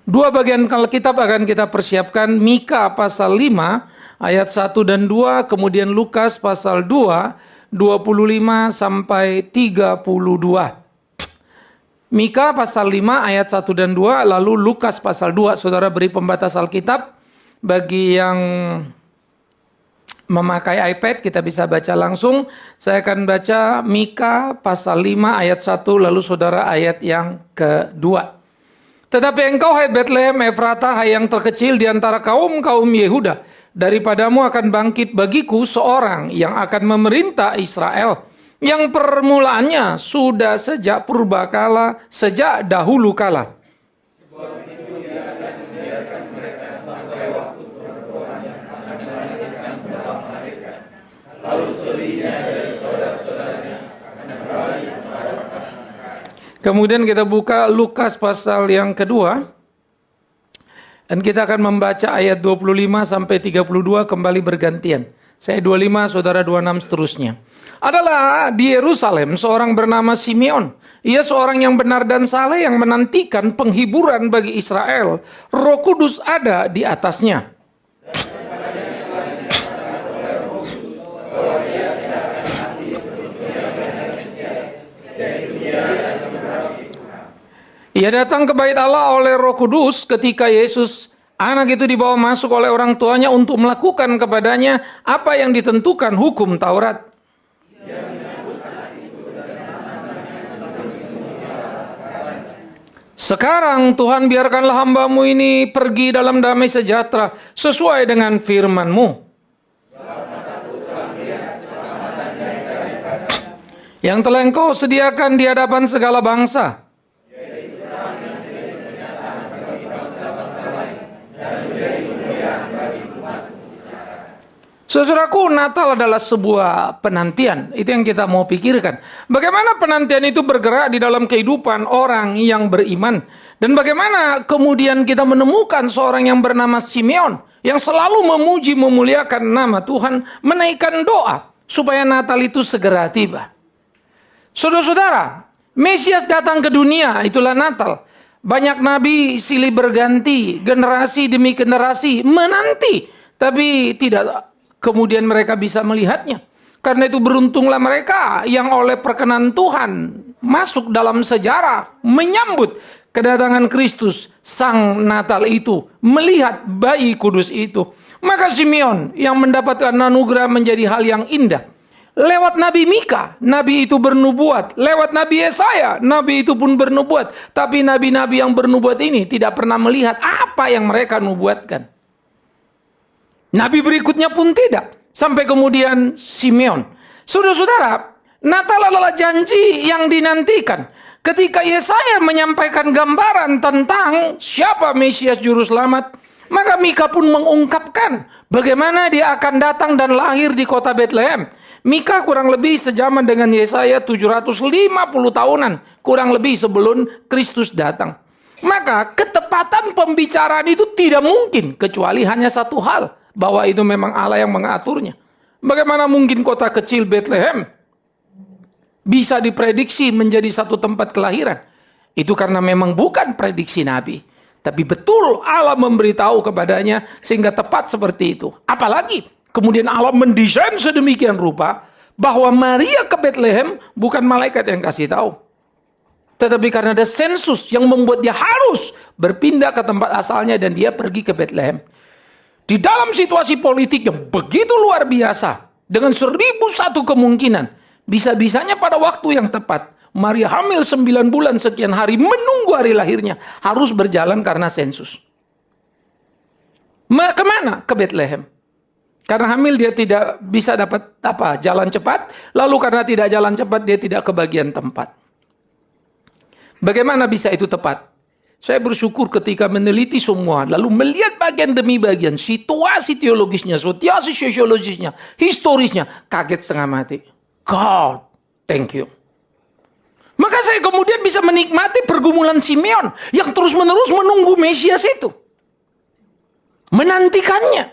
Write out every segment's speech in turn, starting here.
Dua bagian Alkitab akan kita persiapkan, Mika pasal 5 ayat 1 dan 2, kemudian Lukas pasal 2, 25 sampai 32. Mika pasal 5 ayat 1 dan 2, lalu Lukas pasal 2. Saudara beri pembatas Alkitab. Bagi yang memakai iPad, kita bisa baca langsung. Saya akan baca Mika pasal 5 ayat 1, lalu saudara ayat yang kedua. Tetapi engkau, hai Betlehem Efratah, hai yang terkecil di antara kaum-kaum Yehuda, daripadamu akan bangkit bagiku seorang yang akan memerintah Israel, yang permulaannya sudah sejak purbakala, sejak dahulu kala. Kemudian kita buka Lukas pasal yang kedua. Dan kita akan membaca ayat 25 sampai 32 kembali bergantian. Saya 25, saudara 26 seterusnya. Adalah di Yerusalem seorang bernama Simeon. Ia seorang yang benar dan saleh yang menantikan penghiburan bagi Israel. Roh Kudus ada di atasnya. Ia datang ke bait Allah oleh Roh Kudus ketika Yesus, anak itu, dibawa masuk oleh orang tuanya untuk melakukan kepadanya apa yang ditentukan hukum Taurat. Sekarang Tuhan, biarkanlah hamba-Mu ini pergi dalam damai sejahtera sesuai dengan firman-Mu. Yang telah Engkau sediakan di hadapan segala bangsa. Saudaraku, Natal adalah sebuah penantian. Itu yang kita mau pikirkan. Bagaimana penantian itu bergerak di dalam kehidupan orang yang beriman. Dan bagaimana kemudian kita menemukan seorang yang bernama Simeon, yang selalu memuji memuliakan nama Tuhan, menaikkan doa supaya Natal itu segera tiba. Saudara-saudara, Mesias datang ke dunia, itulah Natal. Banyak nabi silih berganti, generasi demi generasi menanti, tapi tidak kemudian mereka bisa melihatnya. Karena itu beruntunglah mereka yang oleh perkenan Tuhan masuk dalam sejarah, menyambut kedatangan Kristus, Sang Natal itu, melihat bayi kudus itu. Maka Simeon yang mendapatkan anugerah menjadi hal yang indah. Lewat Nabi Mika, Nabi itu bernubuat. Lewat Nabi Yesaya, Nabi itu pun bernubuat. Tapi nabi-nabi yang bernubuat ini tidak pernah melihat apa yang mereka nubuatkan. Nabi berikutnya pun tidak. Sampai kemudian Simeon. Saudara-saudara, Natal adalah janji yang dinantikan. Ketika Yesaya menyampaikan gambaran tentang siapa Mesias Juru Selamat, maka Mika pun mengungkapkan bagaimana dia akan datang dan lahir di kota Betlehem. Mika kurang lebih sejaman dengan Yesaya 750 tahunan. Kurang lebih sebelum Kristus datang. Maka ketepatan pembicaraan itu tidak mungkin kecuali hanya satu hal. Bahwa itu memang Allah yang mengaturnya. Bagaimana mungkin kota kecil Betlehem bisa diprediksi menjadi satu tempat kelahiran? Itu karena memang bukan prediksi Nabi. Tapi betul Allah memberitahu kepadanya sehingga tepat seperti itu. Apalagi kemudian Allah mendesain sedemikian rupa bahwa Maria ke Betlehem bukan malaikat yang kasih tahu. Tetapi karena ada sensus yang membuat dia harus berpindah ke tempat asalnya dan dia pergi ke Betlehem. Di dalam situasi politik yang begitu luar biasa, dengan 1001 kemungkinan, bisa-bisanya pada waktu yang tepat, Maria hamil 9 bulan sekian hari, menunggu hari lahirnya, harus berjalan karena sensus. Kemana? Ke Betlehem. Karena hamil dia tidak bisa dapat jalan cepat, lalu karena tidak jalan cepat, dia tidak ke bagian tempat. Bagaimana bisa itu tepat? Saya bersyukur ketika meneliti semua, lalu melihat bagian demi bagian, situasi teologisnya, situasi sosiologisnya, historisnya, kaget setengah mati. God, thank you. Maka saya kemudian bisa menikmati pergumulan Simeon, yang terus-menerus menunggu Mesias itu. Menantikannya.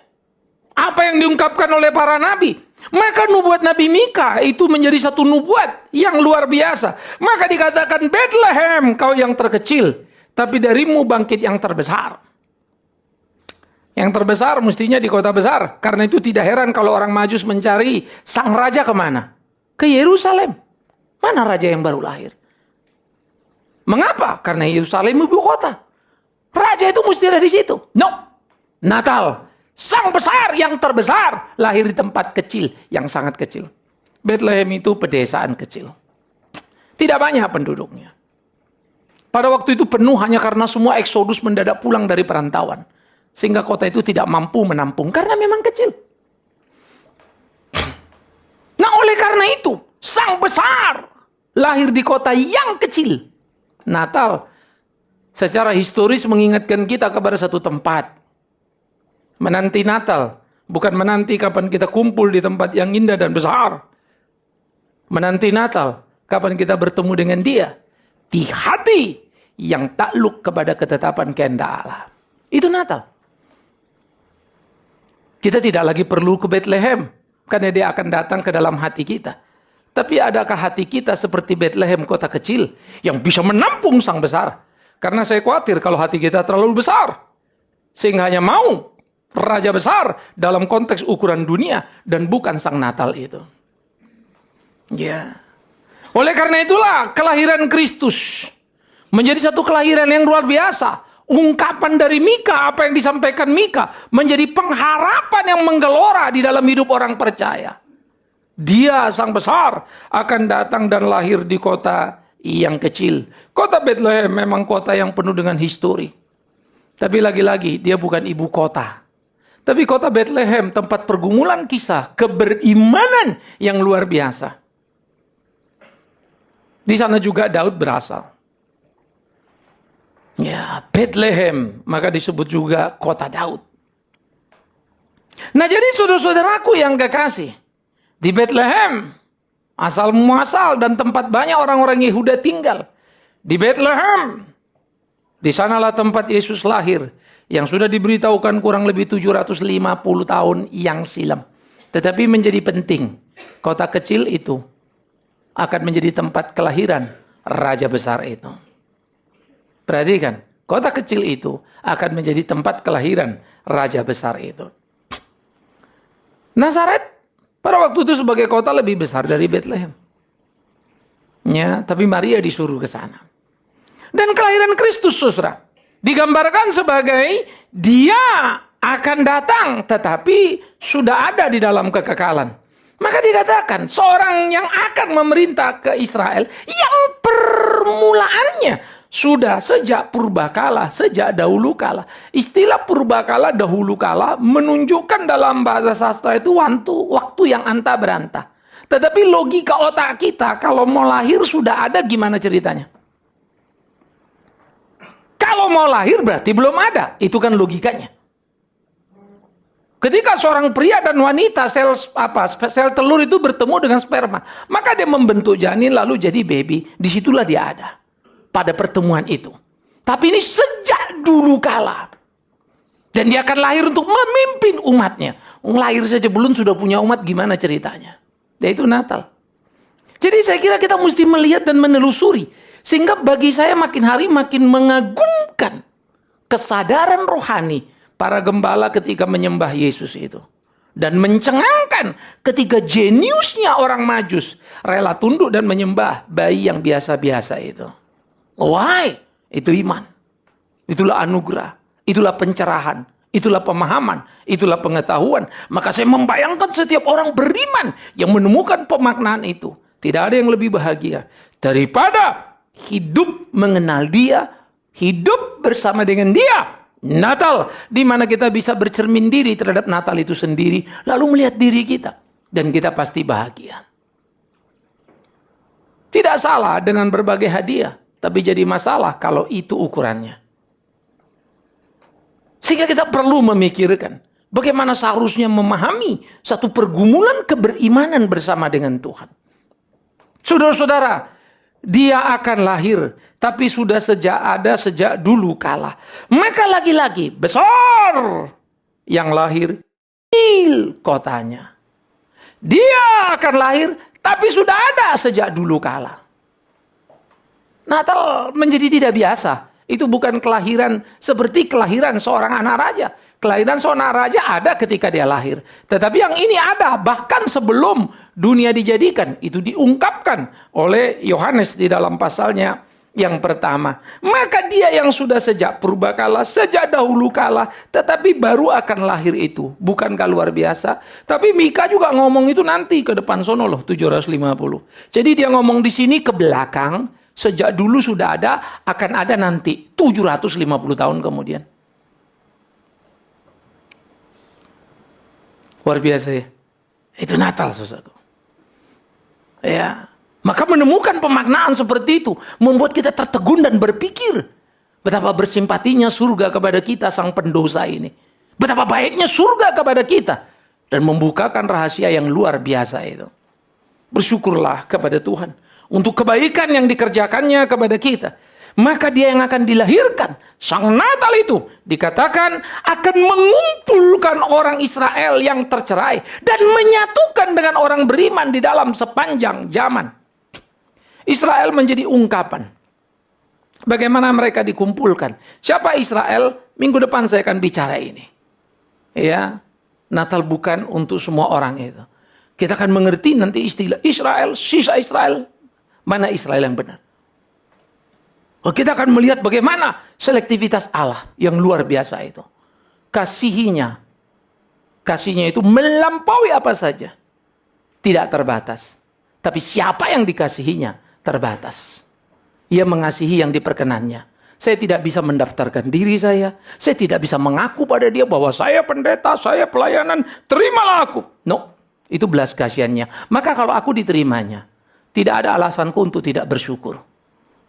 Apa yang diungkapkan oleh para nabi. Maka nubuat Nabi Mika itu menjadi satu nubuat yang luar biasa. Maka dikatakan, Bethlehem, kau yang terkecil tapi darimu bangkit yang terbesar. Yang terbesar mestinya di kota besar. Karena itu tidak heran kalau orang Majus mencari sang raja kemana? Ke Yerusalem. Mana raja yang baru lahir? Mengapa? Karena Yerusalem ibu kota. Raja itu mesti ada di situ. No. Natal. Sang besar yang terbesar lahir di tempat kecil yang sangat kecil. Bethlehem itu pedesaan kecil. Tidak banyak penduduknya. Pada waktu itu penuh hanya karena semua eksodus mendadak pulang dari perantauan. Sehingga kota itu tidak mampu menampung karena memang kecil. Nah, oleh karena itu, sang besar lahir di kota yang kecil. Natal secara historis mengingatkan kita kepada satu tempat. Menanti Natal, bukan menanti kapan kita kumpul di tempat yang indah dan besar. Menanti Natal, kapan kita bertemu dengan Dia di hati yang takluk kepada ketetapan kehendak Allah. Itu Natal. Kita tidak lagi perlu ke Bethlehem, karena Dia akan datang ke dalam hati kita. Tapi adakah hati kita seperti Bethlehem, kota kecil, yang bisa menampung sang besar? Karena saya khawatir kalau hati kita terlalu besar, sehingga hanya mau raja besar dalam konteks ukuran dunia, dan bukan sang Natal itu. Ya. Oleh karena itulah kelahiran Kristus menjadi satu kelahiran yang luar biasa. Ungkapan dari Mika, apa yang disampaikan Mika, menjadi pengharapan yang menggelora di dalam hidup orang percaya. Dia sang besar akan datang dan lahir di kota yang kecil. Kota Bethlehem memang kota yang penuh dengan histori. Tapi lagi-lagi dia bukan ibu kota. Tapi kota Bethlehem tempat pergumulan kisah keberimanan yang luar biasa. Di sana juga Daud berasal. Ya, Bethlehem, maka disebut juga kota Daud. Nah, jadi saudara-saudaraku yang kekasih, di Bethlehem, asal muasal dan tempat banyak orang-orang Yehuda tinggal. Di Bethlehem, di sanalah tempat Yesus lahir, yang sudah diberitahukan kurang lebih 750 tahun yang silam. Tetapi menjadi penting, kota kecil itu akan menjadi tempat kelahiran Raja besar itu. Perhatikan, kota kecil itu akan menjadi tempat kelahiran Raja besar itu. Nazaret pada waktu itu sebagai kota lebih besar dari Bethlehem. Ya, tapi Maria disuruh ke sana. Dan kelahiran Kristus, saudara, digambarkan sebagai Dia akan datang, tetapi sudah ada di dalam kekekalan. Maka dikatakan seorang yang akan memerintah ke Israel yang permulaannya sudah sejak purbakala, sejak dahulu kala. Istilah purbakala, dahulu kala menunjukkan dalam bahasa sastra itu waktu yang anta berantah. Tetapi logika otak kita, kalau mau lahir sudah ada, gimana ceritanya? Kalau mau lahir berarti belum ada. Itu kan logikanya. Ketika seorang pria dan wanita sel telur itu bertemu dengan sperma, maka dia membentuk janin lalu jadi baby. Disitulah dia ada pada pertemuan itu. Tapi ini sejak dulu kala. Dan dia akan lahir untuk memimpin umatnya. Lahir saja belum sudah punya umat, gimana ceritanya? Yaitu Natal. Jadi saya kira kita mesti melihat dan menelusuri. Sehingga bagi saya makin hari makin mengagumkan kesadaran rohani para gembala ketika menyembah Yesus itu. Dan mencengangkan ketika jeniusnya orang Majus rela tunduk dan menyembah bayi yang biasa-biasa itu. Why? Itu iman. Itulah anugerah. Itulah pencerahan. Itulah pemahaman. Itulah pengetahuan. Maka saya membayangkan setiap orang beriman yang menemukan pemaknaan itu. Tidak ada yang lebih bahagia daripada hidup mengenal Dia, hidup bersama dengan Dia. Natal, di mana kita bisa bercermin diri terhadap Natal itu sendiri, lalu melihat diri kita, dan kita pasti bahagia. Tidak salah dengan berbagai hadiah, tapi jadi masalah kalau itu ukurannya. Sehingga kita perlu memikirkan bagaimana seharusnya memahami satu pergumulan keberimanan bersama dengan Tuhan. Saudara-saudara, Dia akan lahir, tapi sudah sejak dulu kala. Maka lagi-lagi besar yang lahir, kecil kotanya. Dia akan lahir, tapi sudah ada sejak dulu kala. Natal menjadi tidak biasa. Itu bukan kelahiran seperti kelahiran seorang anak raja. Kelahiran seorang raja ada ketika dia lahir. Tetapi yang ini ada bahkan sebelum dunia dijadikan. Itu diungkapkan oleh Yohanes di dalam pasalnya yang pertama. Maka dia yang sudah sejak purbakala, sejak dahulu kala, tetapi baru akan lahir itu. Bukankah luar biasa? Tapi Mika juga ngomong itu nanti ke depan sono loh, 750. Jadi dia ngomong di sini ke belakang, sejak dulu sudah ada, akan ada nanti 750 tahun kemudian. Luar biasa ya. Itu Natal, saudaraku. Ya. Maka menemukan pemaknaan seperti itu membuat kita tertegun dan berpikir betapa bersimpatinya surga kepada kita sang pendosa ini. Betapa baiknya surga kepada kita dan membukakan rahasia yang luar biasa itu. Bersyukurlah kepada Tuhan untuk kebaikan yang dikerjakannya kepada kita. Maka dia yang akan dilahirkan, sang Natal itu, dikatakan akan mengumpulkan orang Israel yang tercerai dan menyatukan dengan orang beriman di dalam sepanjang zaman. Israel menjadi ungkapan. Bagaimana mereka dikumpulkan? Siapa Israel? Minggu depan saya akan bicara ini. Ya, Natal bukan untuk semua orang itu. Kita akan mengerti nanti istilah Israel, sisa Israel. Mana Israel yang benar? Kita akan melihat bagaimana selektivitas Allah yang luar biasa itu. Kasihnya itu melampaui apa saja. Tidak terbatas. Tapi siapa yang dikasihinya terbatas. Ia mengasihi yang diperkenannya. Saya tidak bisa mendaftarkan diri saya. Saya tidak bisa mengaku pada dia bahwa saya pendeta, saya pelayanan, terimalah aku. No, itu belas kasihannya. Maka kalau aku diterimanya, tidak ada alasanku untuk tidak bersyukur.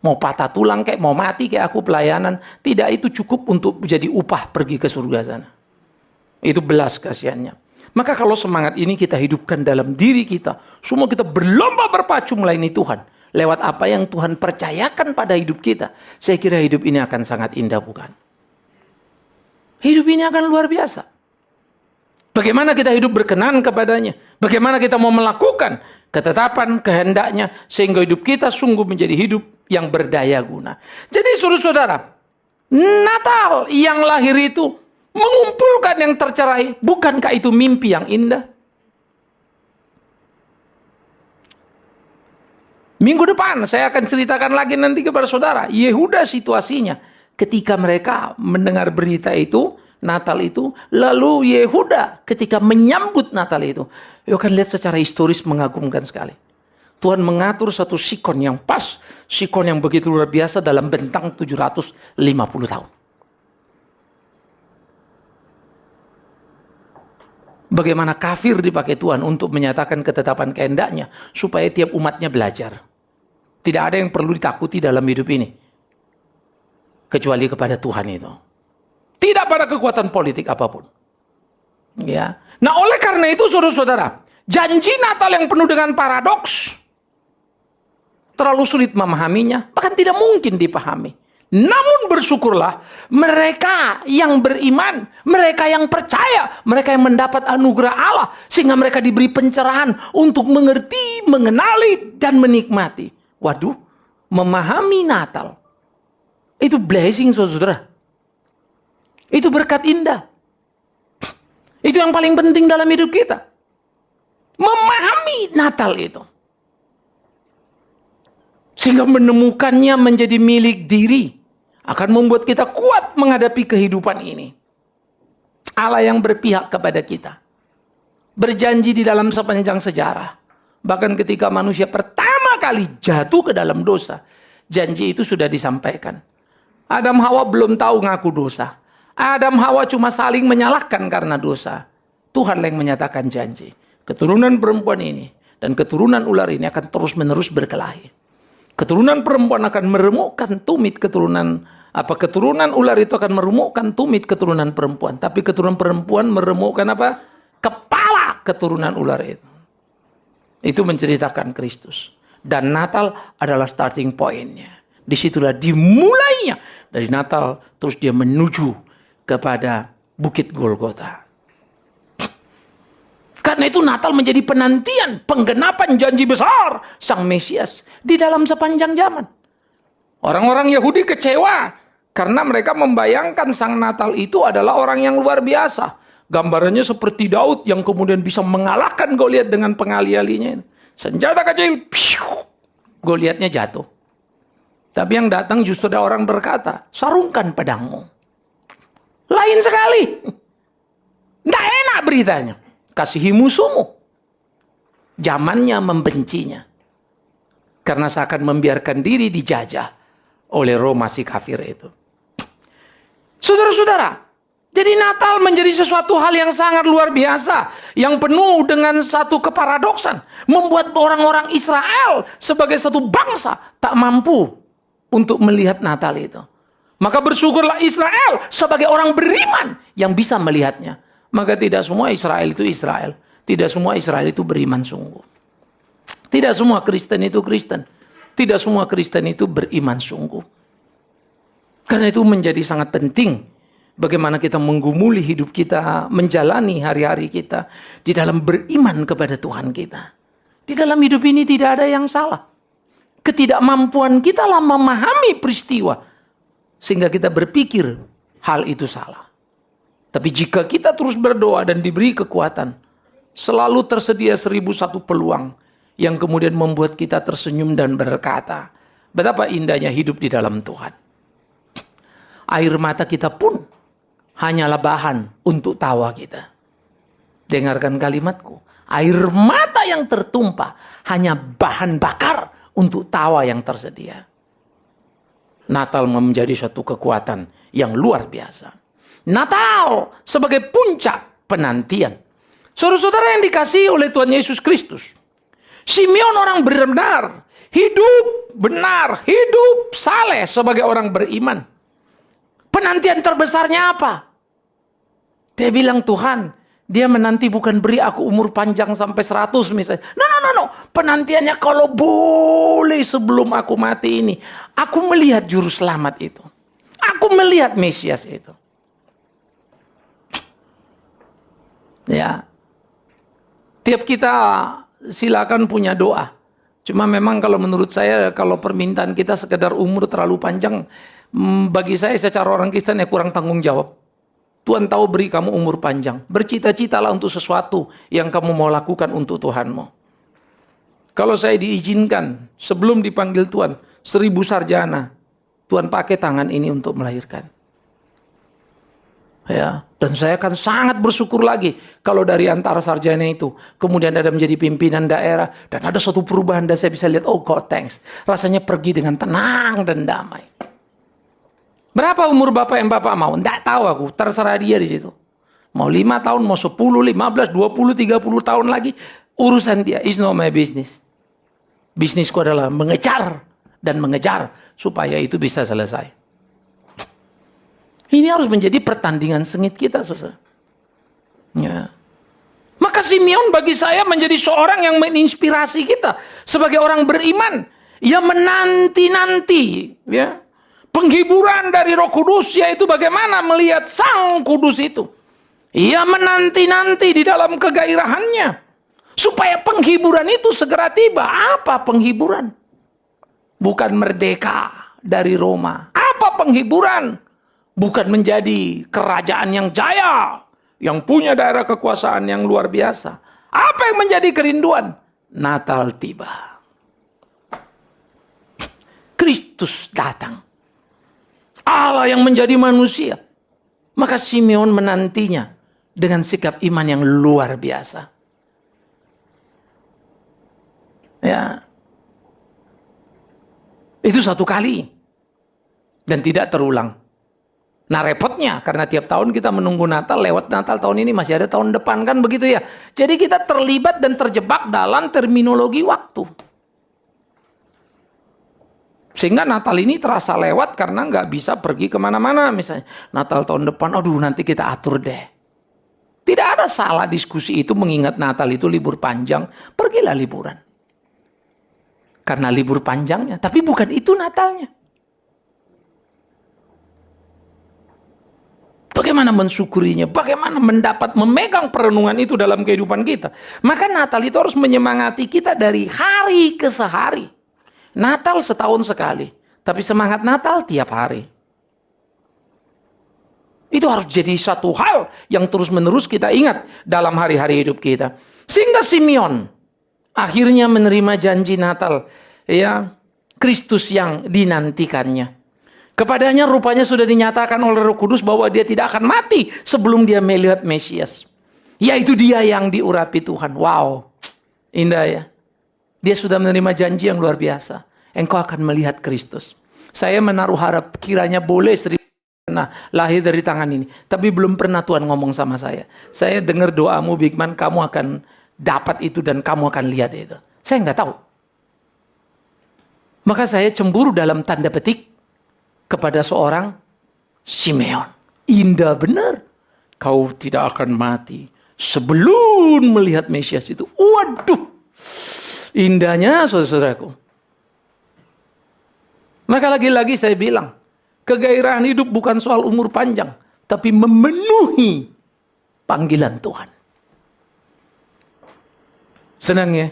Mau patah tulang kayak mau mati kayak aku pelayanan, tidak itu cukup untuk menjadi upah pergi ke surga sana. Itu belas kasihannya. Maka kalau semangat ini kita hidupkan dalam diri kita, semua kita berlomba berpacu melayani Tuhan. Lewat apa yang Tuhan percayakan pada hidup kita, saya kira hidup ini akan sangat indah, bukan? Hidup ini akan luar biasa. Bagaimana kita hidup berkenan kepadanya? Bagaimana kita mau melakukan ketetapan kehendaknya sehingga hidup kita sungguh menjadi hidup yang berdaya guna. Jadi saudara-saudara, Natal yang lahir itu mengumpulkan yang tercerai. Bukankah itu mimpi yang indah? Minggu depan saya akan ceritakan lagi nanti kepada saudara. Yehuda situasinya ketika mereka mendengar berita itu, Natal itu, lalu Yehuda ketika menyambut Natal itu. Yuk akan lihat secara historis mengagumkan sekali. Tuhan mengatur satu sikon yang pas, sikon yang begitu luar biasa dalam bentang 750 tahun. Bagaimana kafir dipakai Tuhan untuk menyatakan ketetapan kehendaknya supaya tiap umatnya belajar. Tidak ada yang perlu ditakuti dalam hidup ini kecuali kepada Tuhan itu. Tidak pada kekuatan politik apapun. Ya. Nah, oleh karena itu saudara-saudara, janji Natal yang penuh dengan paradoks terlalu sulit memahaminya, bahkan tidak mungkin dipahami. Namun bersyukurlah mereka yang beriman, mereka yang percaya, mereka yang mendapat anugerah Allah sehingga mereka diberi pencerahan untuk mengerti, mengenali dan menikmati. Waduh, memahami Natal itu blessing saudara. Itu berkat indah. Itu yang paling penting dalam hidup kita. Memahami Natal itu. Sehingga menemukannya menjadi milik diri. Akan membuat kita kuat menghadapi kehidupan ini. Allah yang berpihak kepada kita. Berjanji di dalam sepanjang sejarah. Bahkan ketika manusia pertama kali jatuh ke dalam dosa. Janji itu sudah disampaikan. Adam Hawa belum tahu ngaku dosa. Adam Hawa cuma saling menyalahkan karena dosa. Tuhan yang menyatakan janji. Keturunan perempuan ini dan keturunan ular ini akan terus-menerus berkelahi. Keturunan perempuan akan meremukkan tumit keturunan ular itu akan meremukkan tumit keturunan perempuan. Tapi keturunan perempuan meremukkan apa? Kepala keturunan ular itu. Itu menceritakan Kristus. Dan Natal adalah starting point-nya. Disitulah dimulainya. Dari Natal terus dia menuju kepada Bukit Golgota. Karena itu Natal menjadi penantian, penggenapan janji besar Sang Mesias di dalam sepanjang zaman. Orang-orang Yahudi kecewa Karena mereka membayangkan Sang Natal itu adalah orang yang luar biasa. Gambarannya seperti Daud yang kemudian bisa mengalahkan Goliat dengan pengali-alinya. Senjata kecil, Goliatnya jatuh. Tapi yang datang justru ada orang berkata, sarungkan pedangmu. Lain sekali. Tidak enak beritanya. Kasihi musuhmu. Zamannya membencinya. Karena seakan membiarkan diri dijajah oleh Roma si kafir itu. Saudara-saudara, jadi Natal menjadi sesuatu hal yang sangat luar biasa. Yang penuh dengan satu keparadoksan. Membuat orang-orang Israel sebagai satu bangsa tak mampu untuk melihat Natal itu. Maka bersyukurlah Israel sebagai orang beriman yang bisa melihatnya. Maka tidak semua Israel itu Israel. Tidak semua Israel itu beriman sungguh. Tidak semua Kristen itu Kristen. Tidak semua Kristen itu beriman sungguh. Karena itu menjadi sangat penting bagaimana kita menggumuli hidup kita, menjalani hari-hari kita di dalam beriman kepada Tuhan kita. Di dalam hidup ini tidak ada yang salah. Ketidakmampuan kita lah memahami peristiwa sehingga kita berpikir hal itu salah. Tapi jika kita terus berdoa dan diberi kekuatan, selalu tersedia 1001 peluang yang kemudian membuat kita tersenyum dan berkata, betapa indahnya hidup di dalam Tuhan. Air mata kita pun hanyalah bahan untuk tawa kita. Dengarkan kalimatku. Air mata yang tertumpah hanya bahan bakar untuk tawa yang tersedia. Natal menjadi suatu kekuatan yang luar biasa. Natal sebagai puncak penantian. Saudara-saudara yang dikasihi oleh Tuhan Yesus Kristus. Simeon orang benar, hidup saleh sebagai orang beriman. Penantian terbesarnya apa? Dia bilang, Tuhan, dia menanti bukan beri aku umur panjang sampai 100 misalnya. No. Penantiannya kalau boleh sebelum aku mati ini, aku melihat juru selamat itu. Aku melihat Mesias itu. Ya. Tiap kita silakan punya doa. Cuma memang kalau menurut saya, kalau permintaan kita sekedar umur terlalu panjang, bagi saya secara orang Kristen kurang tanggung jawab. Tuhan tahu beri kamu umur panjang. Bercita-citalah untuk sesuatu yang kamu mau lakukan untuk Tuhanmu. Kalau saya diizinkan sebelum dipanggil Tuhan, 1000 sarjana, Tuhan pakai tangan ini untuk melahirkan. Ya, dan saya akan sangat bersyukur lagi kalau dari antara sarjana itu kemudian ada menjadi pimpinan daerah dan ada suatu perubahan dan saya bisa lihat, oh God thanks. Rasanya pergi dengan tenang dan damai. Berapa umur Bapak yang Bapak mau? Tidak tahu aku, terserah dia di situ. Mau 5 tahun, mau 10, 15, 20, 30 tahun lagi, urusan dia. It's not my business. Bisnisku adalah mengejar dan mengejar supaya itu bisa selesai. Ini harus menjadi pertandingan sengit kita, saudara. Ya. Maka Simeon bagi saya menjadi seorang yang menginspirasi kita sebagai orang beriman. Ia menanti-nanti, ya. Penghiburan dari Roh Kudus, yaitu bagaimana melihat Sang Kudus itu. Ia menanti-nanti di dalam kegairahannya. Supaya penghiburan itu segera tiba. Apa penghiburan? Bukan merdeka dari Roma. Apa penghiburan? Bukan menjadi kerajaan yang jaya. Yang punya daerah kekuasaan yang luar biasa. Apa yang menjadi kerinduan? Natal tiba. Kristus datang. Allah yang menjadi manusia. Maka Simeon menantinya dengan sikap iman yang luar biasa. Ya. Itu satu kali. Dan tidak terulang. Nah repotnya, karena tiap tahun kita menunggu Natal, lewat Natal tahun ini masih ada tahun depan, kan begitu ya. Jadi kita terlibat dan terjebak dalam terminologi waktu. Sehingga Natal ini terasa lewat karena nggak bisa pergi kemana-mana. Misalnya Natal tahun depan, aduh nanti kita atur deh. Tidak ada salah diskusi itu mengingat Natal itu libur panjang. Pergilah liburan. Karena libur panjangnya. Tapi bukan itu Natalnya. Bagaimana mensyukurinya? Bagaimana mendapat memegang perenungan itu dalam kehidupan kita? Maka Natal itu harus menyemangati kita dari hari ke sehari. Natal setahun sekali, tapi semangat Natal tiap hari. Itu harus jadi satu hal yang terus-menerus kita ingat dalam hari-hari hidup kita. Sehingga Simeon akhirnya menerima janji Natal, ya, Kristus yang dinantikannya. Kepadanya rupanya sudah dinyatakan oleh Roh Kudus bahwa dia tidak akan mati sebelum dia melihat Mesias. Yaitu dia yang diurapi Tuhan. Wow, indah ya. Dia sudah menerima janji yang luar biasa. Engkau akan melihat Kristus. Saya menaruh harap kiranya boleh lahir dari tangan ini. Tapi belum pernah Tuhan ngomong sama saya. Saya dengar doamu Bigman, kamu akan dapat itu dan kamu akan lihat itu. Saya nggak tahu. Maka saya cemburu dalam tanda petik kepada seorang Simeon. Indah benar. Kau tidak akan mati sebelum melihat Mesias itu. Waduh. Indahnya saudara-saudaraku. Maka lagi-lagi saya bilang, kegairahan hidup bukan soal umur panjang, tapi memenuhi panggilan Tuhan. Senang ya?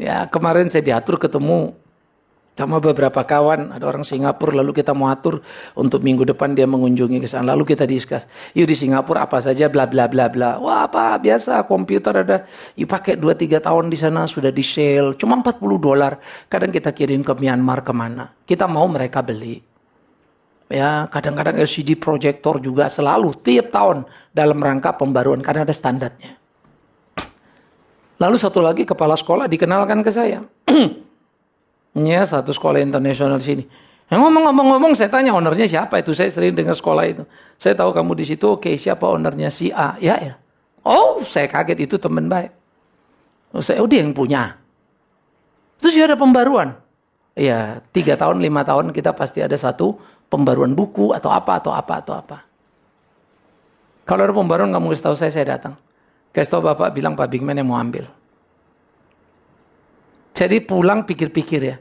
Ya, kemarin saya diatur ketemu sama beberapa kawan, ada orang Singapura, lalu kita mau atur untuk minggu depan dia mengunjungi ke sana. Lalu kita diskus, yuk di Singapura apa saja bla bla bla bla. Wah, apa biasa komputer ada, yuk pakai 2-3 tahun di sana sudah di sale, cuma $40. Kadang kita kirim ke Myanmar kemana. Kita mau mereka beli. Ya, kadang-kadang LCD projector juga selalu tiap tahun dalam rangka pembaruan karena ada standarnya. Lalu satu lagi kepala sekolah dikenalkan ke saya. Ya, satu sekolah internasional di sini. Ngomong-ngomong, saya tanya ownernya siapa itu. Saya sering dengar sekolah itu. Saya tahu kamu di situ. Oke, siapa ownernya? Si A. Ya. Oh, saya kaget itu teman baik. Oh, dia yang punya. Terus ada pembaruan. Ya, 3 tahun, 5 tahun kita pasti ada satu pembaruan buku atau apa. Kalau ada pembaruan kamu kasih tahu saya datang. Kasih tahu Bapak bilang Pak Bigman yang mau ambil. Jadi pulang pikir-pikir ya.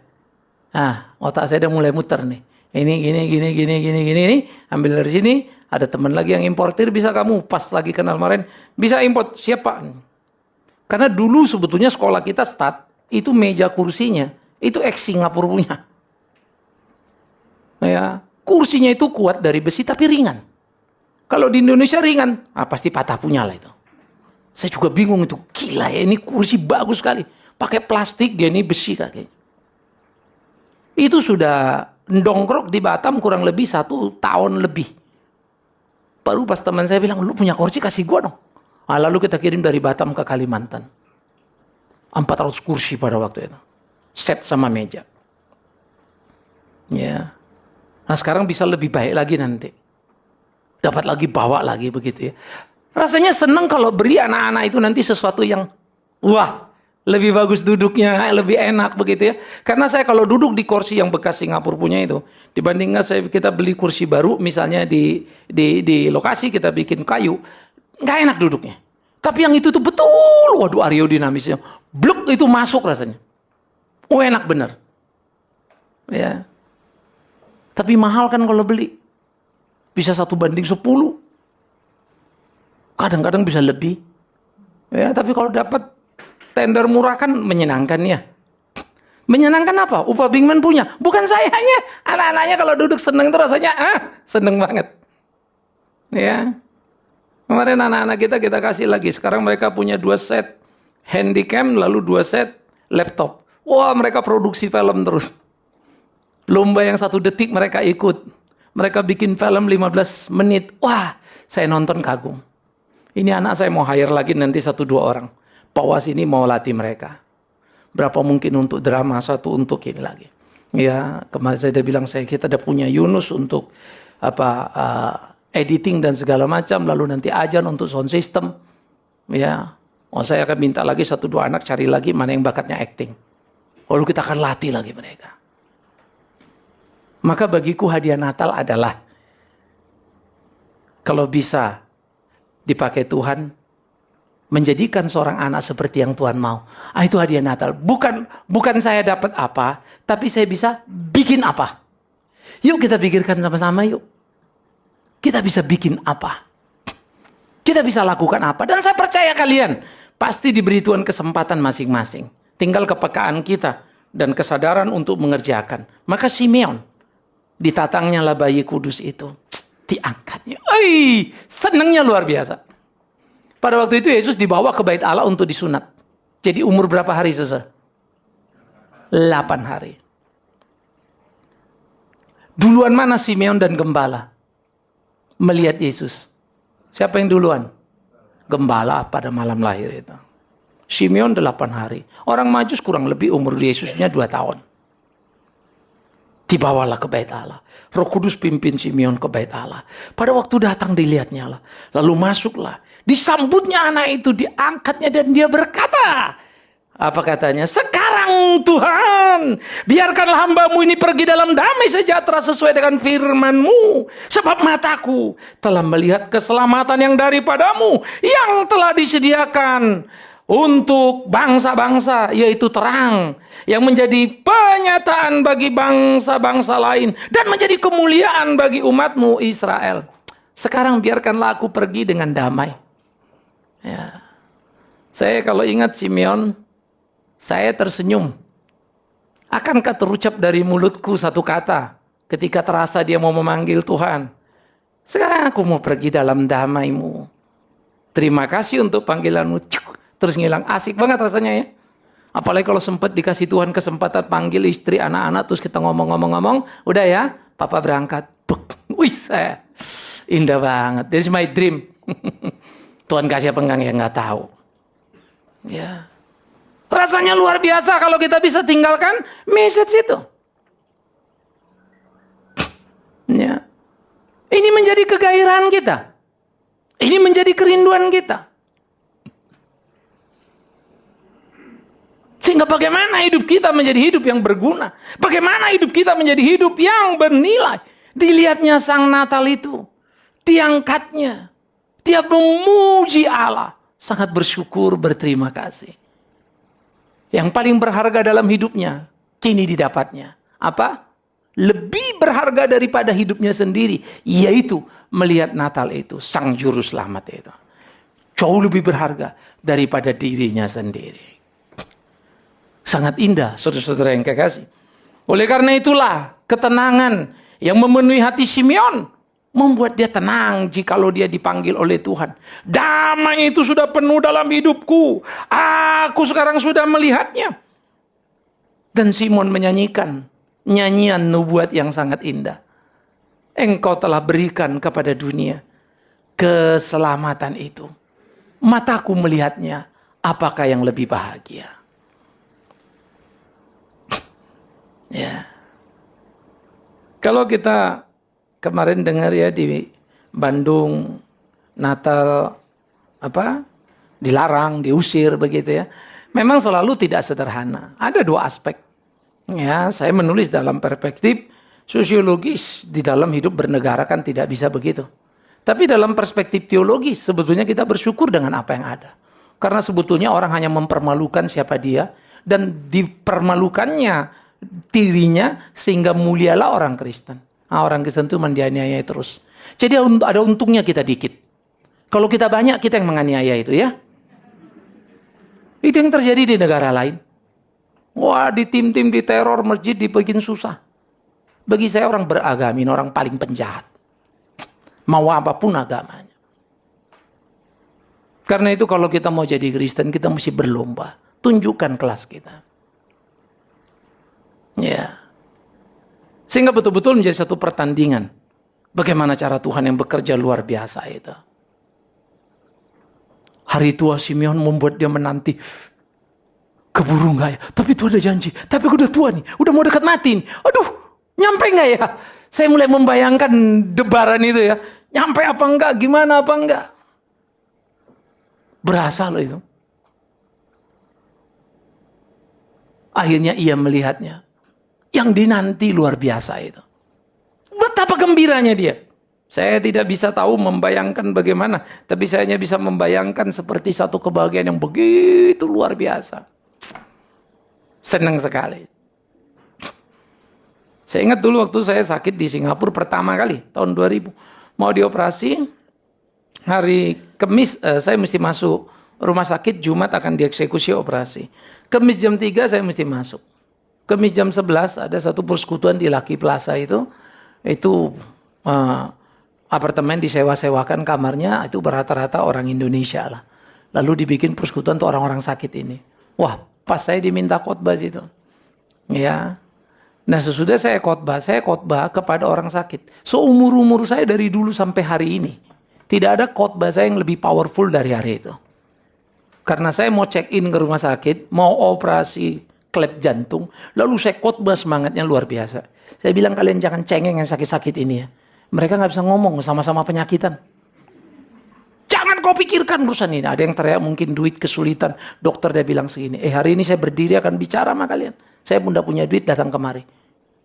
Otak saya udah mulai muter nih. Ini gini. Ambil dari sini. Ada teman lagi yang importir. Bisa kamu pas lagi kenal kemarin. Bisa import. Siapa? Karena dulu sebetulnya sekolah kita itu meja kursinya. Itu ex-Singapura punya. Ya, kursinya itu kuat dari besi tapi ringan. Kalau di Indonesia ringan. Pasti patah punya lah itu. Saya juga bingung itu. Gila ya, ini kursi bagus sekali. Pakai plastik, dia ini besi kakinya. Itu sudah ndongkrok di Batam kurang lebih 1 tahun lebih. Baru pas teman saya bilang, lu punya kursi kasih gua dong. Lalu kita kirim dari Batam ke Kalimantan. 400 kursi pada waktu itu. Set sama meja. Ya. Nah sekarang bisa lebih baik lagi nanti. Dapat lagi, bawa lagi begitu ya. Rasanya senang kalau beri anak-anak itu nanti sesuatu yang wah, lebih bagus duduknya, lebih enak begitu ya. Karena saya kalau duduk di kursi yang bekas Singapura punya itu, dibandingkan kita beli kursi baru, misalnya di lokasi kita bikin kayu, nggak enak duduknya. Tapi yang itu tuh betul, waduh aerodinamisnya, bluk itu masuk rasanya. Enak bener. Ya. Tapi mahal kan kalau beli. Bisa 1:10. Kadang-kadang bisa lebih. Ya, tapi kalau dapat tender murah kan menyenangkan ya. Menyenangkan apa? Upah Bigman punya. Bukan sayanya. Anak-anaknya kalau duduk seneng itu rasanya seneng banget. Ya. Kemarin anak-anak kita kasih lagi. Sekarang mereka punya 2 set handycam lalu 2 set laptop. Wah, mereka produksi film terus. Lomba yang 1 detik mereka ikut. Mereka bikin film 15 menit. Wah, saya nonton kagum. Ini anak saya mau hire lagi nanti 1-2 orang. Pawas ini mau latih mereka. Berapa mungkin untuk drama, 1 untuk ini lagi. Ya, kemarin saya udah bilang kita udah punya Yunus untuk editing dan segala macam. Lalu nanti Ajan untuk sound system. Ya, saya akan minta lagi 1-2 anak cari lagi mana yang bakatnya acting. Lalu kita akan latih lagi mereka. Maka bagiku hadiah Natal adalah kalau bisa dipakai Tuhan menjadikan seorang anak seperti yang Tuhan mau. Itu hadiah Natal. Bukan saya dapat apa, tapi saya bisa bikin apa. Yuk kita pikirkan sama-sama yuk. Kita bisa bikin apa? Kita bisa lakukan apa? Dan saya percaya kalian pasti diberi Tuhan kesempatan masing-masing. Tinggal kepekaan kita dan kesadaran untuk mengerjakan. Maka Simeon, ditatangnya lah bayi kudus itu. diangkatnya. Senangnya luar biasa. Pada waktu itu Yesus dibawa ke bait Allah untuk disunat. Jadi umur berapa hari, saudara? 8 hari. Duluan mana Simeon dan gembala melihat Yesus? Siapa yang duluan? Gembala pada malam lahir itu. Simeon 8 hari. Orang Majus kurang lebih umur Yesusnya 2 tahun. Dibawalah ke bait Allah. Roh Kudus pimpin Simeon ke bait Allah. Pada waktu datang dilihatnya lah. Lalu masuklah. Disambutnya anak itu, diangkatnya dan dia berkata, apa katanya? Sekarang Tuhan, biarkanlah hambamu ini pergi dalam damai sejahtera sesuai dengan firman-Mu. Sebab mataku telah melihat keselamatan yang daripadamu, yang telah disediakan untuk bangsa-bangsa, yaitu terang, yang menjadi penyataan bagi bangsa-bangsa lain, dan menjadi kemuliaan bagi umat-Mu Israel. Sekarang biarkanlah aku pergi dengan damai. Ya. Saya kalau ingat Simeon, saya tersenyum. Akankah terucap dari mulutku satu kata ketika terasa dia mau memanggil Tuhan? Sekarang aku mau pergi dalam damai-Mu. Terima kasih untuk panggilan-Mu. Terus ngilang. Asik banget rasanya ya. Apalagi kalau sempat dikasih Tuhan kesempatan panggil istri, anak-anak, terus kita ngomong-ngomong, udah ya, Papa berangkat. Wih, saya indah banget. This is my dream. Tuhan kasih apa enggak ya nggak tahu. Ya. Rasanya luar biasa kalau kita bisa tinggalkan message itu. Ya. Ini menjadi kegairahan kita. Ini menjadi kerinduan kita. Sehingga bagaimana hidup kita menjadi hidup yang berguna. Bagaimana hidup kita menjadi hidup yang bernilai. Dilihatnya sang Natal itu. Diangkatnya. Dia memuji Allah. Sangat bersyukur, berterima kasih. Yang paling berharga dalam hidupnya, kini didapatnya. Apa? Lebih berharga daripada hidupnya sendiri. Yaitu melihat Natal itu, sang juru selamat itu. Jauh lebih berharga daripada dirinya sendiri. Sangat indah, saudara-saudara yang kekasih. Oleh karena itulah, ketenangan yang memenuhi hati Simeon membuat dia tenang jikalau dia dipanggil oleh Tuhan. Damai itu sudah penuh dalam hidupku. Aku sekarang sudah melihatnya. Dan Simon menyanyikan nyanyian nubuat yang sangat indah. Engkau telah berikan kepada dunia keselamatan itu. Mataku melihatnya, apakah yang lebih bahagia? Ya. Kalau kita kemarin dengar ya di Bandung Natal dilarang, diusir begitu ya. Memang selalu tidak sederhana. Ada 2 aspek. Ya, saya menulis dalam perspektif sosiologis, di dalam hidup bernegara kan tidak bisa begitu. Tapi dalam perspektif teologis sebetulnya kita bersyukur dengan apa yang ada. Karena sebetulnya orang hanya mempermalukan siapa dia dan dipermalukannya dirinya sehingga mulialah orang Kristen. Orang Kristen itu menganiaya terus. Jadi ada untungnya kita dikit. Kalau kita banyak, kita yang menganiaya itu ya. Itu yang terjadi di negara lain. Wah, di tim-tim, di teror, masjid dibikin susah. Bagi saya orang beragama ini orang paling penjahat. Mau apapun agamanya. Karena itu kalau kita mau jadi Kristen, kita mesti berlomba. Tunjukkan kelas kita. Ya. Sehingga betul-betul menjadi satu pertandingan. Bagaimana cara Tuhan yang bekerja luar biasa itu. Hari tua Simeon membuat dia menanti. Keburu enggak ya? Tapi Tuhan ada janji. Tapi aku udah tua nih. Udah mau dekat mati nih. Aduh, nyampe enggak ya? Saya mulai membayangkan debaran itu ya. Nyampe apa enggak? Gimana apa enggak? Berasa loh itu. Akhirnya ia melihatnya. Yang dinanti luar biasa itu. Betapa gembiranya dia. Saya tidak bisa tahu membayangkan bagaimana. Tapi saya hanya bisa membayangkan seperti satu kebahagiaan yang begitu luar biasa. Senang sekali. Saya ingat dulu waktu saya sakit di Singapura pertama kali. Tahun 2000. Mau dioperasi. Hari Kamis saya mesti masuk rumah sakit. Jumat akan dieksekusi operasi. Kamis jam 3 saya mesti masuk. Kamis jam 11 ada satu persekutuan di Lucky Plaza itu apartemen disewa-sewakan kamarnya, itu rata-rata orang Indonesia lah. Lalu dibikin persekutuan untuk orang-orang sakit ini. Wah, pas saya diminta khotbah situ. Ya. Nah, sesudah saya khotbah kepada orang sakit. Seumur-umur saya dari dulu sampai hari ini, tidak ada khotbah saya yang lebih powerful dari hari itu. Karena saya mau check-in ke rumah sakit, mau operasi klep jantung, lalu saya khotbah semangatnya luar biasa. Saya bilang kalian jangan cengeng yang sakit-sakit ini ya. Mereka nggak bisa ngomong, sama-sama penyakitan. Jangan kau pikirkan urusan ini. Ada yang teriak mungkin duit kesulitan. Dokter dia bilang segini, hari ini saya berdiri akan bicara sama kalian. Saya pun tidak punya duit datang kemari.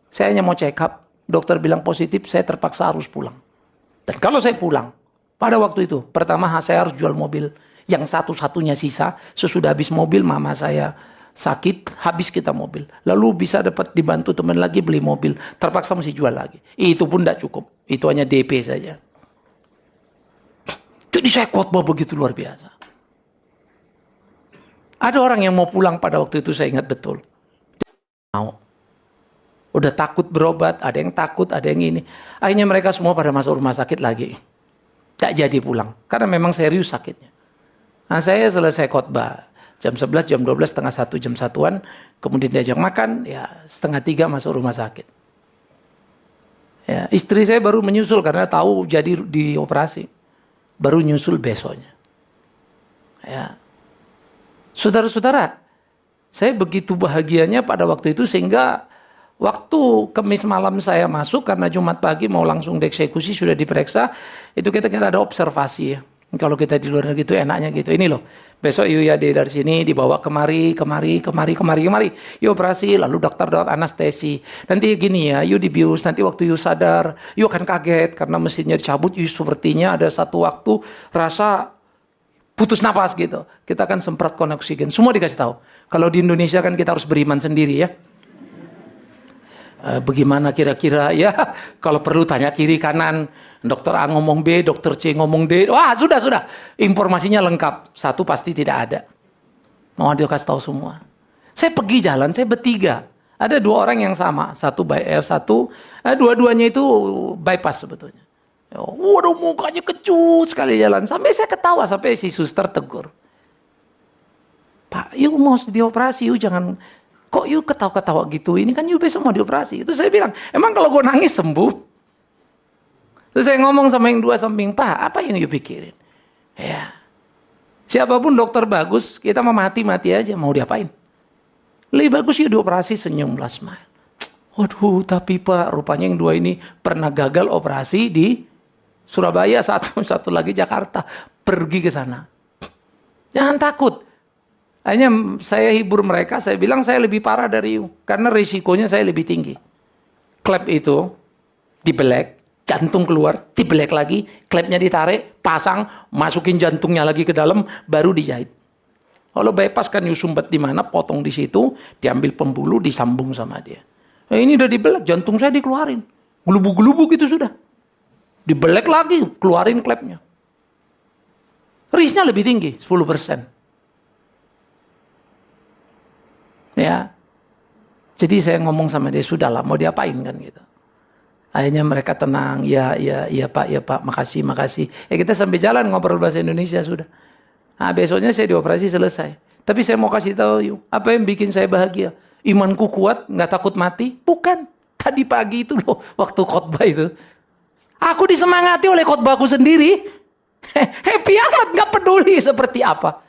Saya hanya mau check up. Dokter bilang positif, saya terpaksa harus pulang. Dan kalau saya pulang, pada waktu itu, pertama saya harus jual mobil. Yang satu-satunya sisa, sesudah habis mobil mama saya sakit, habis kita mobil. Lalu bisa dapat dibantu teman lagi beli mobil. Terpaksa mesti jual lagi. Itu pun tidak cukup. Itu hanya DP saja. Jadi saya khotbah begitu luar biasa. Ada orang yang mau pulang pada waktu itu, saya ingat betul. Mau. Udah takut berobat, ada yang takut, ada yang ini. Akhirnya mereka semua pada masuk rumah sakit lagi. Tak jadi pulang. Karena memang serius sakitnya. Nah, saya selesai khotbah. Jam 11, jam 12, setengah 1, jam 1-an. Kemudian diajak makan, ya setengah 3 masuk rumah sakit. Ya, istri saya baru menyusul karena tahu jadi dioperasi. Baru nyusul besoknya. Ya. Saudara-saudara, saya begitu bahagianya pada waktu itu sehingga waktu Kamis malam saya masuk karena Jumat pagi mau langsung dieksekusi sudah diperiksa, itu kita ada observasi ya. Kalau kita di luar negeri itu enaknya gitu. Ini loh, besok you ya dari sini dibawa kemari. You operasi, lalu dokter anestesi. Nanti gini ya, you dibius, nanti waktu you sadar, you akan kaget karena mesinnya dicabut, you sepertinya ada satu waktu rasa putus napas gitu. Kita akan semprotkan oksigen. Semua dikasih tahu. Kalau di Indonesia kan kita harus beriman sendiri ya. Bagaimana kira-kira ya, kalau perlu tanya kiri kanan, dokter A ngomong B, dokter C ngomong D, wah sudah, informasinya lengkap, satu pasti tidak ada, mau dia kasih tahu semua. Saya pergi jalan, saya bertiga, ada 2 orang yang sama, dua-duanya itu bypass sebetulnya. Waduh mukanya kecut sekali jalan, sampai saya ketawa, sampai si suster tegur, Pak, yuk mau dioperasi, yuk jangan. Kok you ketawa-ketawa gitu? Ini kan you besok mau dioperasi. Itu saya bilang, emang kalau gue nangis sembuh? Terus saya ngomong sama yang 2 samping, Pak, apa yang you pikirin? Ya, siapapun dokter bagus, kita mau mati aja, mau diapain? Lebih bagus you dioperasi senyumlah, smile. Waduh, tapi Pak, rupanya yang 2 ini pernah gagal operasi di Surabaya, satu lagi Jakarta. Pergi ke sana. Jangan takut. Hanya saya hibur mereka, saya bilang saya lebih parah dari you. Karena risikonya saya lebih tinggi. Klep itu dibelek, jantung keluar, dibelek lagi, klepnya ditarik, pasang, masukin jantungnya lagi ke dalam, baru dijahit. Kalau bypass kan you sumbat di mana, potong di situ, diambil pembuluh, disambung sama dia. Nah, ini udah dibelek, jantung saya dikeluarin. Gelubuk-gelubuk itu sudah. Dibelek lagi, keluarin klepnya. Risknya lebih tinggi, 10%. Ya, jadi saya ngomong sama dia, sudahlah mau diapain kan gitu. Akhirnya mereka tenang, ya Pak, makasih. Ya kita sampai jalan ngobrol bahasa Indonesia sudah. Nah, besoknya saya dioperasi selesai. Tapi saya mau kasih tahu you, apa yang bikin saya bahagia? Imanku kuat, nggak takut mati? Bukan. Tadi pagi itu loh, waktu khotbah itu, aku disemangati oleh khotbahku sendiri. Happy amat, nggak peduli seperti apa.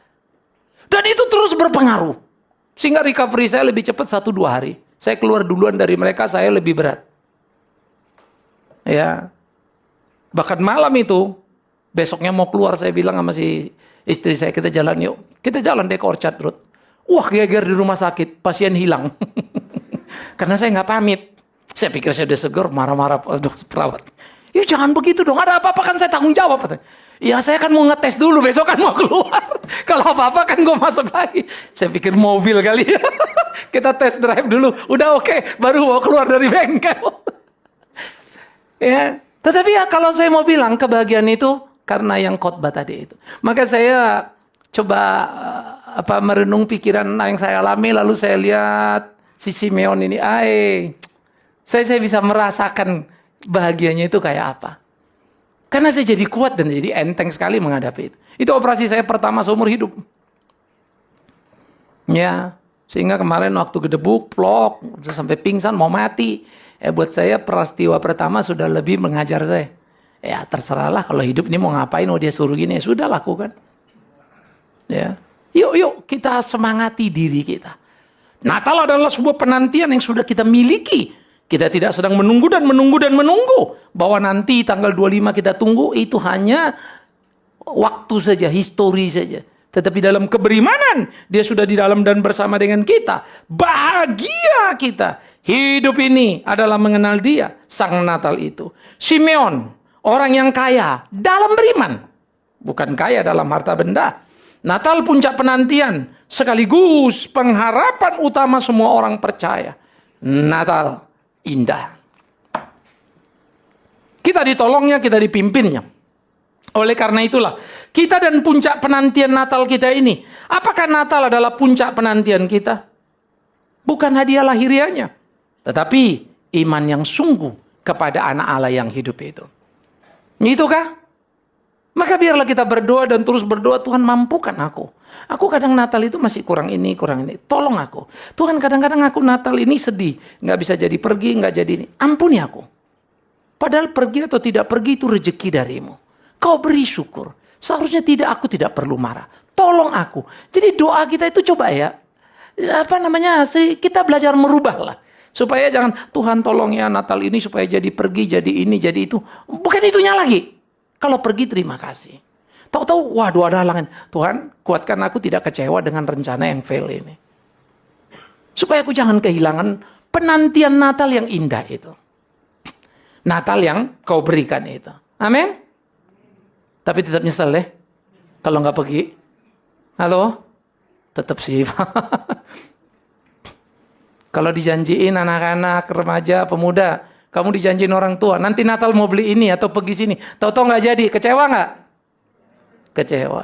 Dan itu terus berpengaruh. Sehingga recovery saya lebih cepat 1-2 hari. Saya keluar duluan dari mereka, saya lebih berat. Ya. Bahkan malam itu, besoknya mau keluar, saya bilang sama si istri saya, kita jalan yuk. Kita jalan deh ke Orchard Road. Wah, geger di rumah sakit, pasien hilang. Karena saya nggak pamit. Saya pikir saya udah seger, marah-marah perawat. Ya jangan begitu dong, ada apa-apa kan saya tanggung jawab. Ya saya kan mau ngetes dulu, besok kan mau keluar. Kalau apa-apa kan gue masuk lagi. Saya pikir mobil kali ya. Kita test drive dulu, udah oke, baru mau keluar dari bengkel. Ya, tetapi ya kalau saya mau bilang kebahagiaan itu karena yang khotbah tadi itu. Maka saya coba merenung pikiran yang saya alami, lalu saya lihat si Simeon ini, saya bisa merasakan bahagianya itu kayak apa. Karena saya jadi kuat dan jadi enteng sekali menghadapi itu. Itu operasi saya pertama seumur hidup. Ya, sehingga kemarin waktu gedebuk, plok, sampai pingsan, mau mati. Buat saya peristiwa pertama sudah lebih mengajar saya. Ya terserahlah kalau hidup ini mau ngapain, dia suruh gini, ya sudah lakukan. Ya, yuk kita semangati diri kita. Natal adalah sebuah penantian yang sudah kita miliki. Kita tidak sedang menunggu dan menunggu dan menunggu. Bahwa nanti tanggal 25 kita tunggu, itu hanya waktu saja, histori saja. Tetapi dalam keberimanan, dia sudah di dalam dan bersama dengan kita. Bahagia kita. Hidup ini adalah mengenal dia, Sang Natal itu. Simeon, orang yang kaya dalam beriman. Bukan kaya dalam harta benda. Natal puncak penantian, sekaligus pengharapan utama semua orang percaya. Natal indah. Kita ditolongnya, kita dipimpinnya. Oleh karena itulah, kita dan puncak penantian Natal kita ini. Apakah Natal adalah puncak penantian kita? Bukan hadiah lahirianya, tetapi iman yang sungguh kepada anak Allah yang hidup itu. Itukah? Maka biarlah kita berdoa dan terus berdoa, Tuhan mampukan aku. Aku kadang Natal itu masih kurang ini, kurang ini. Tolong aku. Tuhan kadang-kadang aku Natal ini sedih. Nggak bisa jadi pergi, nggak jadi ini. Ampuni aku. Padahal pergi atau tidak pergi itu rezeki darimu. Kau beri syukur. Seharusnya aku tidak perlu marah. Tolong aku. Jadi doa kita itu coba ya. Kita belajar merubah lah. Supaya jangan, Tuhan tolong ya Natal ini supaya jadi pergi, jadi ini, jadi itu. Bukan itunya lagi. Kalau pergi terima kasih. Tahu-tahu, waduh ada halangan. Tuhan, kuatkan aku tidak kecewa dengan rencana yang fail ini. Supaya aku jangan kehilangan penantian Natal yang indah itu. Natal yang kau berikan itu. Amin. Tapi tetap nyesel deh. Kalau nggak pergi. Halo? Tetap sih. Kalau dijanjiin anak-anak, remaja, pemuda. Kamu dijanjiin orang tua, nanti Natal mau beli ini atau pergi sini. Tahu-tahu nggak jadi, kecewa nggak? Kecewa.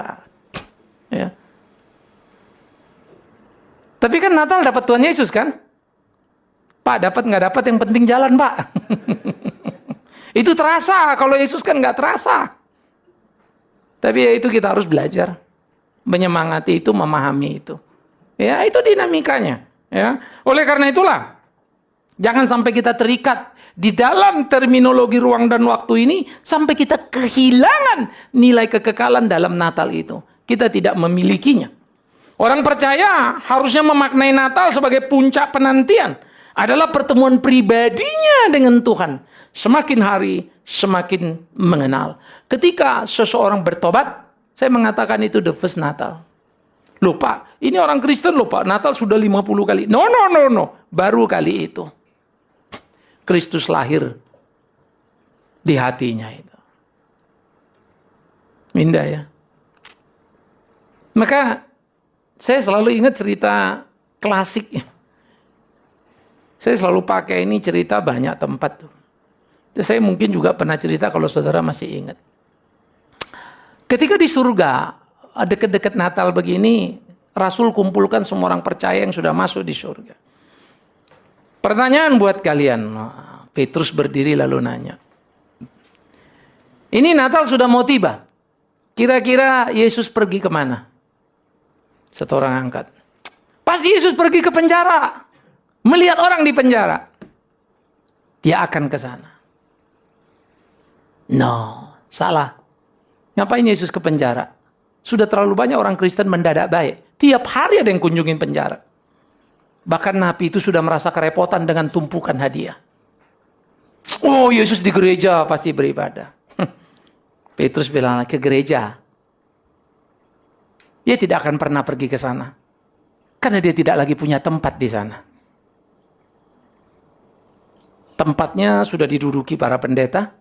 Ya. Tapi kan Natal dapat Tuhan Yesus kan? Pak, dapat nggak dapat, yang penting jalan Pak. Itu terasa, kalau Yesus kan nggak terasa. Tapi ya itu kita harus belajar. Menyemangati itu, memahami itu. Ya, itu dinamikanya. Ya. Oleh karena itulah, jangan sampai kita terikat di dalam terminologi ruang dan waktu ini sampai kita kehilangan nilai kekekalan dalam Natal itu. Kita tidak memilikinya. Orang percaya harusnya memaknai Natal sebagai puncak penantian. Adalah pertemuan pribadinya dengan Tuhan. Semakin hari, semakin mengenal. Ketika seseorang bertobat, saya mengatakan itu the first Natal. Loh Pak, ini orang Kristen loh Pak, Natal sudah 50 kali. No. Baru kali itu. Kristus lahir di hatinya itu. Indah ya. Maka saya selalu ingat cerita klasik. Saya selalu pakai ini cerita banyak tempat tuh. Saya mungkin juga pernah cerita kalau saudara masih ingat. Ketika di surga, dekat-dekat Natal begini, Rasul kumpulkan semua orang percaya yang sudah masuk di surga. Pertanyaan buat kalian. Petrus berdiri lalu nanya. Ini Natal sudah mau tiba. Kira-kira Yesus pergi kemana? Satu orang angkat. Pasti Yesus pergi ke penjara. Melihat orang di penjara. Dia akan ke sana. No, salah. Ngapain Yesus ke penjara? Sudah terlalu banyak orang Kristen mendadak baik. Tiap hari ada yang kunjungin penjara. Bahkan Nabi itu sudah merasa kerepotan dengan tumpukan hadiah. Oh, Yesus di gereja pasti beribadah. Petrus bilang ke gereja. Dia tidak akan pernah pergi ke sana. Karena dia tidak lagi punya tempat di sana. Tempatnya sudah diduduki para pendeta.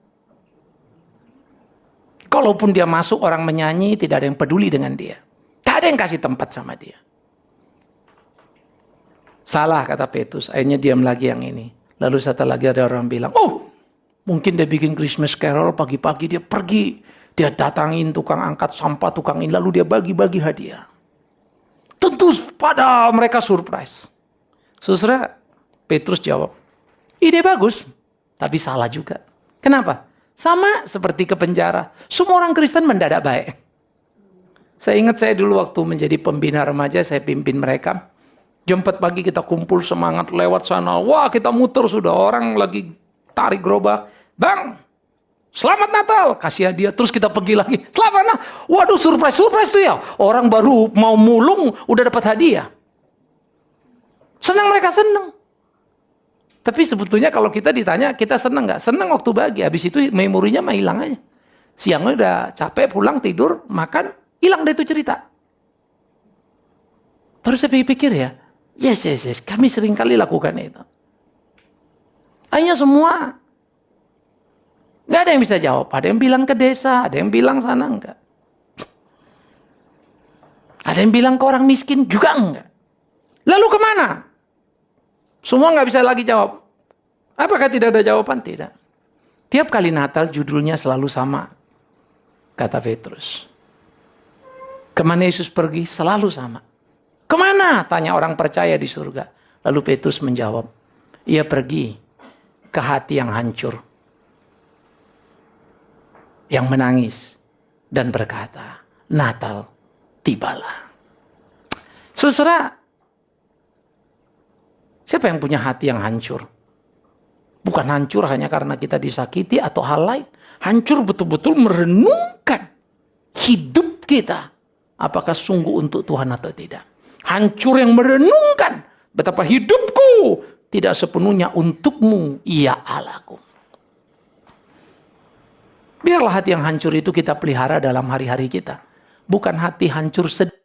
Kalaupun dia masuk orang menyanyi, tidak ada yang peduli dengan dia. Tak ada yang kasih tempat sama dia. Salah kata Petrus, akhirnya diam lagi yang ini. Lalu satu lagi ada orang bilang, oh mungkin dia bikin Christmas Carol, pagi-pagi dia pergi. Dia datangin tukang angkat sampah, tukang ini, lalu dia bagi-bagi hadiah. Tentu pada mereka surprise. Saudara, Petrus jawab, ide bagus, tapi salah juga. Kenapa? Sama seperti ke penjara. Semua orang Kristen mendadak baik. Saya ingat saya dulu waktu menjadi pembina remaja, saya pimpin mereka. Jam 4 pagi kita kumpul semangat lewat sana. Wah, kita muter sudah. Orang lagi tarik gerobak. Bang, selamat Natal. Kasih hadiah. Terus kita pergi lagi. Selamat Natal. Waduh, surprise tuh ya. Orang baru mau mulung, udah dapat hadiah. Senang, mereka senang. Tapi sebetulnya kalau kita ditanya, kita senang nggak? Senang waktu bagi. Habis itu memorinya mah hilang aja. Siangnya udah capek, pulang, tidur, makan. Hilang deh itu cerita. Baru saya pikir ya. Yes. Kami sering kali lakukan itu. Hanya semua. Nggak ada yang bisa jawab. Ada yang bilang ke desa. Ada yang bilang sana enggak. Ada yang bilang ke orang miskin juga enggak. Lalu kemana? Semua nggak bisa lagi jawab. Apakah tidak ada jawaban? Tidak. Tiap kali Natal judulnya selalu sama. Kata Petrus. Kemana Yesus pergi? Selalu sama. Kemana? Tanya orang percaya di surga. Lalu Petrus menjawab. Ia pergi ke hati yang hancur. Yang menangis. Dan berkata, Natal tibalah. Saudara, siapa yang punya hati yang hancur? Bukan hancur hanya karena kita disakiti atau hal lain. Hancur betul-betul merenungkan hidup kita. Apakah sungguh untuk Tuhan atau tidak. Hancur yang merenungkan betapa hidupku tidak sepenuhnya untukmu, ya Allahku. Biarlah hati yang hancur itu kita pelihara dalam hari-hari kita. Bukan hati hancur sedih,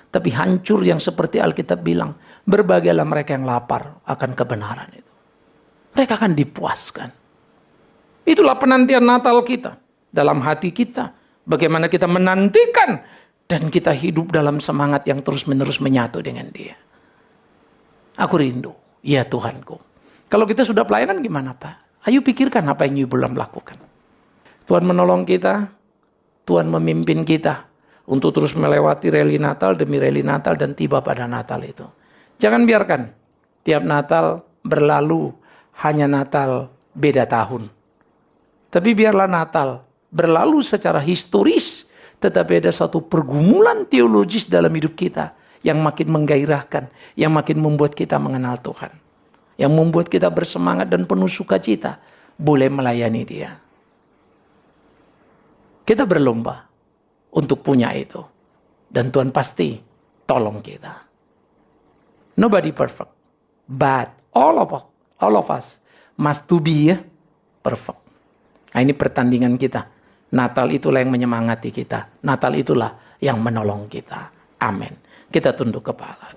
tapi hancur yang seperti Alkitab bilang, berbahagialah mereka yang lapar akan kebenaran itu. Mereka akan dipuaskan. Itulah penantian Natal kita. Dalam hati kita. Bagaimana kita menantikan. Dan kita hidup dalam semangat yang terus-menerus menyatu dengan Dia. Aku rindu. Ya Tuhanku. Kalau kita sudah pelayanan gimana Pak? Ayo pikirkan apa yang you belum lakukan. Tuhan menolong kita. Tuhan memimpin kita. Untuk terus melewati rally Natal demi rally Natal. Dan tiba pada Natal itu. Jangan biarkan. Tiap Natal berlalu. Hanya Natal beda tahun. Tapi biarlah Natal berlalu secara historis. Tetapi ada satu pergumulan teologis dalam hidup kita. Yang makin menggairahkan. Yang makin membuat kita mengenal Tuhan. Yang membuat kita bersemangat dan penuh sukacita. Boleh melayani Dia. Kita berlomba. Untuk punya itu. Dan Tuhan pasti tolong kita. Nobody perfect. But all of us must to be perfect. Nah ini pertandingan kita. Natal itulah yang menyemangati kita. Natal itulah yang menolong kita. Amin. Kita tunduk kepala.